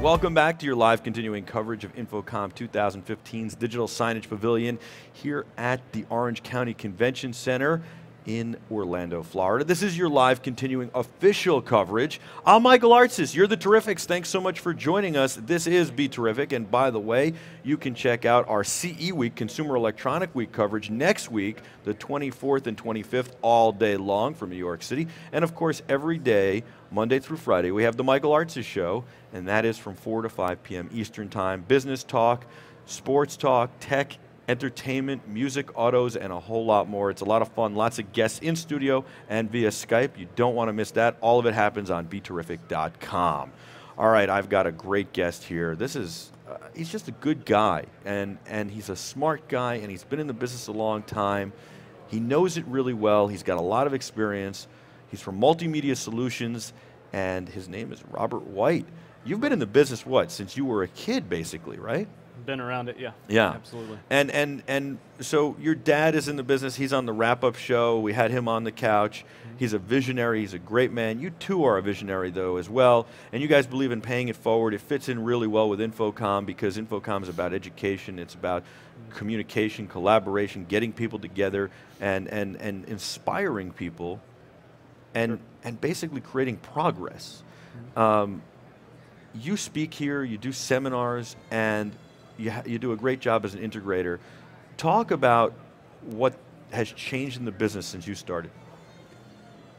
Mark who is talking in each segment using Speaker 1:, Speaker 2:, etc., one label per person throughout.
Speaker 1: welcome back to your live continuing coverage of InfoComm 2015's Digital Signage Pavilion here at the Orange County Convention Center in Orlando, Florida. This is your live continuing official coverage. I'm Michael Artsis, you're the Terrifics. Thanks so much for joining us. This is BeTerrific, and by the way, you can check out our CE Week, Consumer Electronic Week coverage next week, the 24th and 25th, all day long from New York City. And of course, every day, Monday through Friday, we have the Michael Artsis Show, and that is from 4 to 5 p.m. Eastern Time. Business talk, sports talk, tech, entertainment, music, autos, and a whole lot more. It's a lot of fun. Lots of guests in studio and via Skype. You don't want to miss that. All of it happens on BeTerrific.com. All right, I've got a great guest here. This is, he's just a good guy, and he's a smart guy, and he's been in the business a long time. He knows it really well. He's got a lot of experience. He's from Multimedia Solutions, and his name is Robert White. You've been in the business, what, since you were a kid, basically, right?
Speaker 2: Been around it, yeah.
Speaker 1: Yeah.
Speaker 2: Absolutely.
Speaker 1: And so your dad is in the business. He's on the wrap-up show. We had him on the couch. He's a visionary. He's a great man. You too are a visionary, though, as well. And you guys believe in paying it forward. It fits in really well with InfoComm because InfoComm is about education. It's about communication, collaboration, getting people together, and inspiring people, and basically creating progress. You speak here. You do seminars, and you do a great job as an integrator. Talk about what has changed in the business since you started.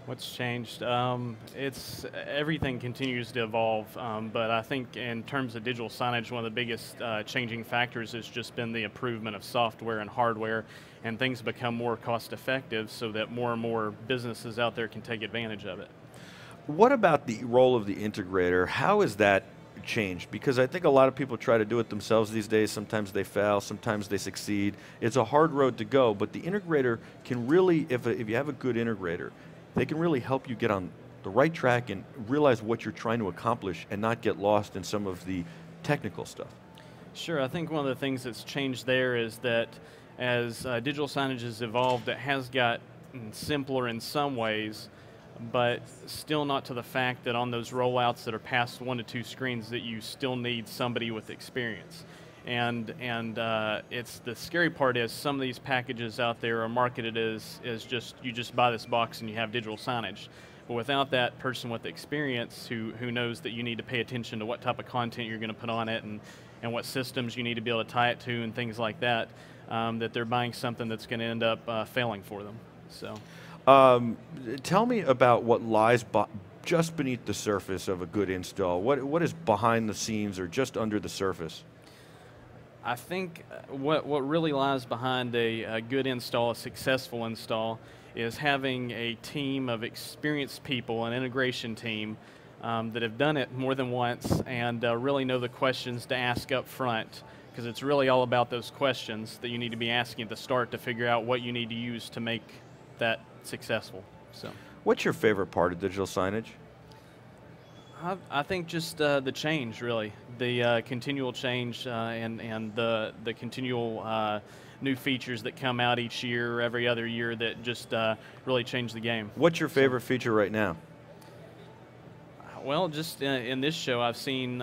Speaker 2: What's changed? Everything continues to evolve, but I think in terms of digital signage, one of the biggest changing factors has just been the improvement of software and hardware, and things become more cost effective so that more and more businesses out there can take advantage of it.
Speaker 1: What about the role of the integrator? How has that changed? Because I think a lot of people try to do it themselves these days. Sometimes they fail, sometimes they succeed. It's a hard road to go, but the integrator can really, if you have a good integrator, they can really help you get on the right track and realize what you're trying to accomplish and not get lost in some of the technical stuff.
Speaker 2: Sure, I think one of the things that's changed there is that as digital signage has evolved, it has got simpler in some ways, but still not to the fact that on those rollouts that are past 1 to 2 screens that you still need somebody with experience. And it's the scary part is some of these packages out there are marketed as just, you just buy this box and you have digital signage. But without that person with experience who knows that you need to pay attention to what type of content you're going to put on it and what systems you need to be able to tie it to and things like that, that they're buying something that's going to end up failing for them. So.
Speaker 1: Tell me about what lies just beneath the surface of a good install. What is behind the scenes or just under the surface?
Speaker 2: I think what really lies behind a good install, a successful install, is having a team of experienced people, an integration team, that have done it more than once and really know the questions to ask up front, because it's really all about those questions that you need to be asking at the start to figure out what you need to use to make that successful. So, what's
Speaker 1: your favorite part of digital signage?
Speaker 2: I think just the change, really, the continual change and the continual new features that come out each year or every other year that just really change the game.
Speaker 1: What's your favorite feature right now?
Speaker 2: Well, just in this show, I've seen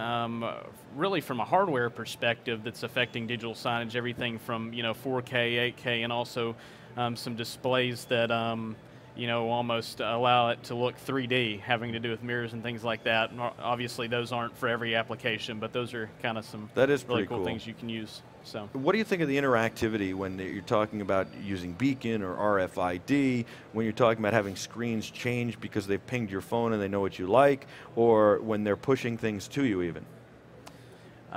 Speaker 2: really from a hardware perspective that's affecting digital signage, everything from 4K, 8K, and also some displays that almost allow it to look 3D, having to do with mirrors and things like that. And obviously, those aren't for every application, but those are kind of some really cool things you can use. So,
Speaker 1: what do you think of the interactivity when you're talking about using beacon or RFID, when you're talking about having screens change because they've pinged your phone and they know what you like, or when they're pushing things to you even?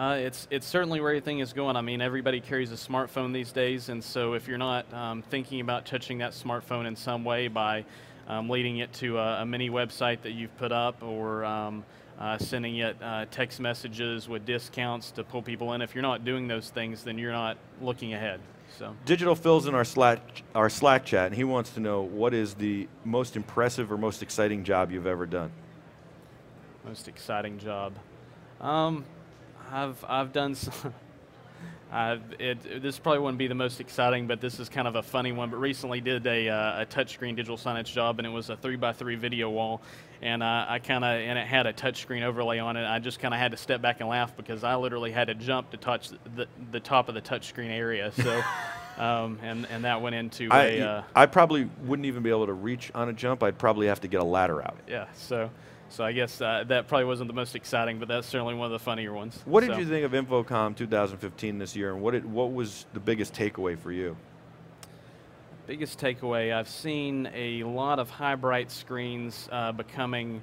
Speaker 2: It's certainly where everything is going. I mean, everybody carries a smartphone these days, and so if you're not thinking about touching that smartphone in some way by leading it to a mini website that you've put up, or sending it text messages with discounts to pull people in, if you're not doing those things, then you're not looking ahead. So,
Speaker 1: Digital Phil's in our Slack chat, and he wants to know what is the most impressive or most exciting job you've ever done?
Speaker 2: Most exciting job. I've done some, this probably wouldn't be the most exciting, but this is kind of a funny one. But recently did a touchscreen digital signage job, and it was a 3x3 video wall. and it had a touchscreen overlay on it. I just kind of had to step back and laugh because I literally had to jump to touch the top of the touchscreen area. So, and that went into
Speaker 1: I probably wouldn't even be able to reach on a jump. I'd probably have to get a ladder out.
Speaker 2: Yeah. So I guess that probably wasn't the most exciting, but that's certainly one of the funnier ones.
Speaker 1: What did you think of InfoComm 2015 this year, and what was the biggest takeaway for you?
Speaker 2: Biggest takeaway, I've seen a lot of high bright screens becoming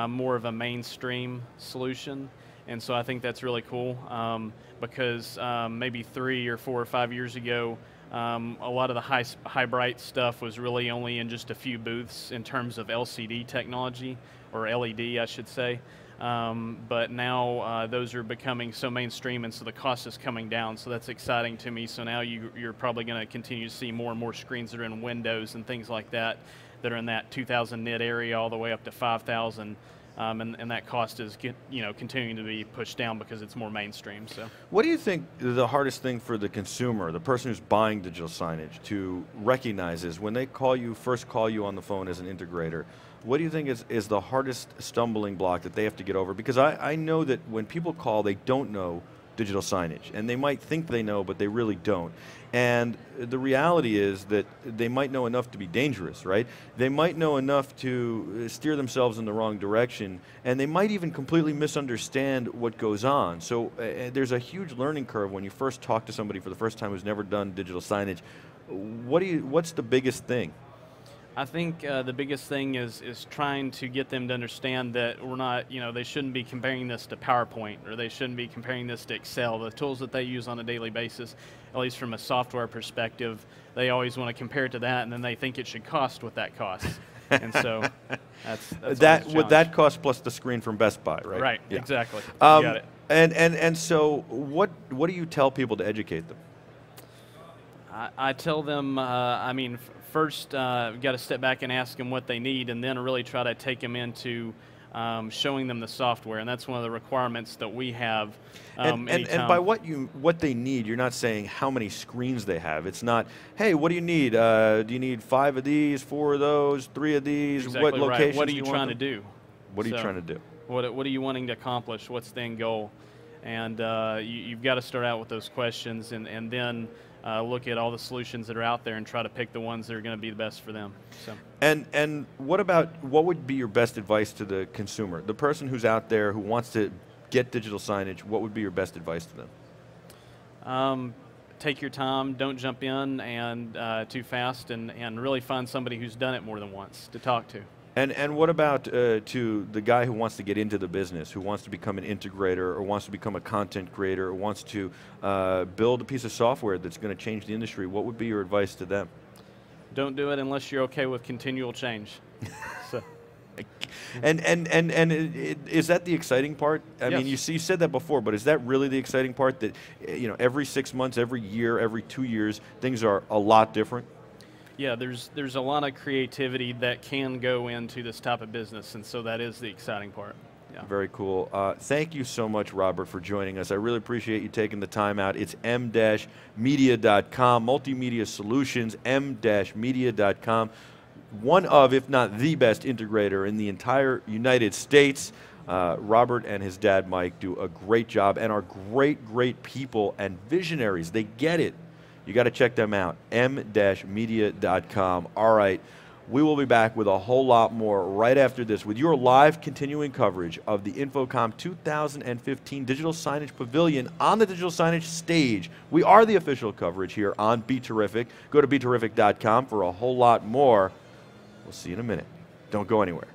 Speaker 2: more of a mainstream solution, and so I think that's really cool because maybe 3 or 4 or 5 years ago, a lot of the high bright stuff was really only in just a few booths in terms of LCD technology, or LED I should say. But now those are becoming so mainstream, and so the cost is coming down, so that's exciting to me. So now you're probably going to continue to see more and more screens that are in Windows and things like that are in that 2,000 nit area all the way up to 5,000. And that cost is continuing to be pushed down because it's more mainstream. So,
Speaker 1: what do you think the hardest thing for the consumer, the person who's buying digital signage, to recognize is when they first call you on the phone as an integrator? What do you think is the hardest stumbling block that they have to get over? Because I know that when people call, they don't know digital signage, and they might think they know, but they really don't. And the reality is that they might know enough to be dangerous, right? They might know enough to steer themselves in the wrong direction, and they might even completely misunderstand what goes on. So there's a huge learning curve when you first talk to somebody for the first time who's never done digital signage. What's the biggest thing?
Speaker 2: I think the biggest thing is trying to get them to understand that we're not, they shouldn't be comparing this to PowerPoint, or they shouldn't be comparing this to Excel. The tools that they use on a daily basis, at least from a software perspective, they always want to compare it to that, and then they think it should cost what that costs. And so that's
Speaker 1: that cost plus the screen from Best Buy, right?
Speaker 2: Right, yeah. Exactly. You got it.
Speaker 1: And so what do you tell people to educate them?
Speaker 2: I tell them, first, we've got to step back and ask them what they need, and then really try to take them into showing them the software, and that's one of the requirements that we have.
Speaker 1: And by what they need, you're not saying how many screens they have. It's not, hey, what do you need? Do you need 5 of these, 4 of those, 3 of these?
Speaker 2: Exactly
Speaker 1: what locations?
Speaker 2: Right. What are you trying to do?
Speaker 1: What are you trying to do?
Speaker 2: What are you wanting to accomplish? What's the end goal? And you've got to start out with those questions, and then look at all the solutions that are out there and try to pick the ones that are going to be the best for them. So.
Speaker 1: And what would be your best advice to the consumer, the person who's out there who wants to get digital signage? What would be your best advice to them?
Speaker 2: Take your time. Don't jump in and too fast, and really find somebody who's done it more than once to talk to.
Speaker 1: And what about to the guy who wants to get into the business, who wants to become an integrator, or wants to become a content creator, or wants to build a piece of software that's going to change the industry? What would be your advice to them?
Speaker 2: Don't do it unless you're okay with continual change. So.
Speaker 1: And is that the exciting part? I mean, you said that before, but is that really the exciting part? That every 6 months, every year, every 2 years, things are a lot different.
Speaker 2: Yeah, there's a lot of creativity that can go into this type of business, and so that is the exciting part. Yeah.
Speaker 1: Very cool. Thank you so much, Robert, for joining us. I really appreciate you taking the time out. It's m-media.com, multimedia solutions, m-media.com. One of, if not the best integrator in the entire United States. Robert and his dad, Mike, do a great job and are great, great people and visionaries. They get it. You got to check them out, m-media.com. All right, we will be back with a whole lot more right after this with your live continuing coverage of the InfoComm 2015 Digital Signage Pavilion on the Digital Signage stage. We are the official coverage here on BeTerrific. Go to BeTerrific.com for a whole lot more. We'll see you in a minute. Don't go anywhere.